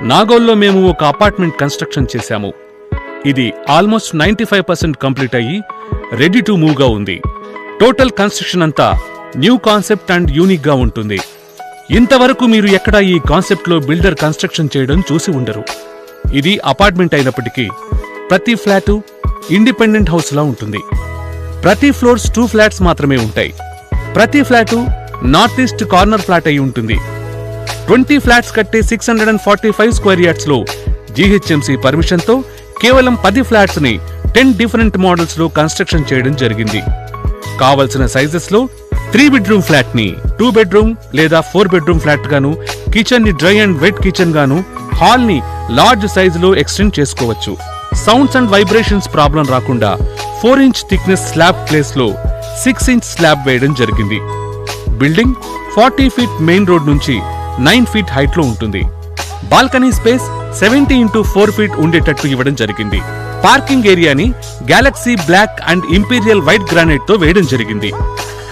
నాగోల్లో మేము ఒక apartment construction చేశాము. ఇది ఆల్మోస్ట్ 95% కంప్లీట్ అయ్యి రెడీ టు మూవ్ గా ఉంది. టోటల్ కన్స్ట్రక్షన్ అంతా న్యూ కాన్సెప్ట్ అండ్ యూనిక్ గా ఉంటుంది. ఇంతవరకు మీరు ఎక్కడా ఈ కాన్సెప్ట్ లో బిల్డర్ కన్స్ట్రక్షన్ చేయడం చూసి ఉండరు. ఇది అపార్ట్మెంట్ అయినప్పటికీ ప్రతి ఫ్లాటు ఇండిపెండెంట్ హౌస్ లా ఉంటుంది. ప్రతి ఫ్లోర్స్ 2 ఫ్లాట్స్ మాత్రమే ఉంటాయి. ప్రతి flat north east corner flat అయి ఉంటుంది. 20 ఫ్లాట్స్ కట్టే 645 స్క్వేర్ యార్డ్స్ లో జీహెచ్ఎంసీ పర్మిషన్ తో కేవలం 10 ఫ్లాట్స్ ని 10 డిఫరెంట్ మోడల్స్ లో కన్స్ట్రక్షన్ చేయడం జరిగింది. కావలసిన సైజెస్ లో 3 బెడ్రూమ్ ఫ్లాట్ ని 2 బెడ్రూమ్ లేదా 4 బెడ్రూమ్ ఫ్లాట్ గాను, కిచెన్ ని డ్రై అండ్ వెట్ కిచెన్ గాను, హాల్ ని లార్జ్ సైజులో ఎక్స్టెండ్ చేసుకోవచ్చు. సౌండ్స్ అండ్ వైబ్రేషన్స్ ప్రాబ్లం రాకుండా 4 ఇంచ్ థిక్నెస్ స్లాబ్ ప్లేస్ లో 6 ఇంచ్ స్లాబ్ వేయడం జరిగింది. బిల్డింగ్ 40 ఫీట్ మెయిన్ రోడ్ నుంచి 9 ఫీట్ హైట్ లో ఉంటుంది. బాల్కనీ స్పేస్ 70x4 ఫీట్ ఉండేటట్టు ఇవ్వడం జరిగింది. పార్కింగ్ ఏరియాని galaxy black and imperial white granite తో వేయడం జరిగింది.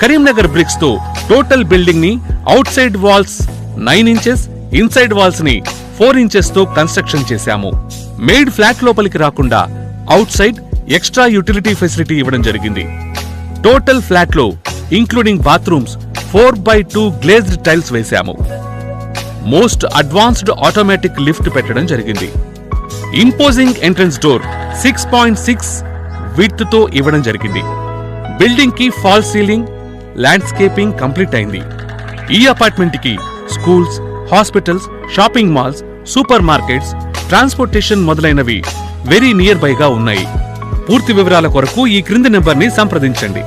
కరీంనగర్ బ్రిక్స్ తో టోటల్ బిల్డింగ్ ని outside walls 9 inches, inside walls ని 4 ఇంచెస్ తో కన్స్ట్రక్షన్ చేశాము. మెయిడ్ ఫ్లాట్ లోపలికి రాకుండా out side extra utility facility ఇవ్వడం జరిగింది. టోటల్ ఫ్లాట్ లో including bathrooms 4x2 glazed tiles వేశాము. మోస్ట్ అడ్వాన్స్డ్ ఆటోమేటిక్ లిఫ్ట్ పెట్టడం జరిగింది. ఇంపోజింగ్ ఎంట్రన్స్ డోర్ 6.6 విడ్త్ తో ఇవ్వడం జరిగింది. బిల్డింగ్ కి ఫాల్ సీలింగ్, ల్యాండ్స్కేపింగ్ కంప్లీట్ అయింది. ఈ అపార్ట్మెంట్ కి schools, hospitals, shopping malls, super markets, transportation మొదలైనవి వెరీ నియర్ బైగా ఉన్నాయి. పూర్తి వివరాల కొరకు ఈ క్రింది నెంబర్ని సంప్రదించండి.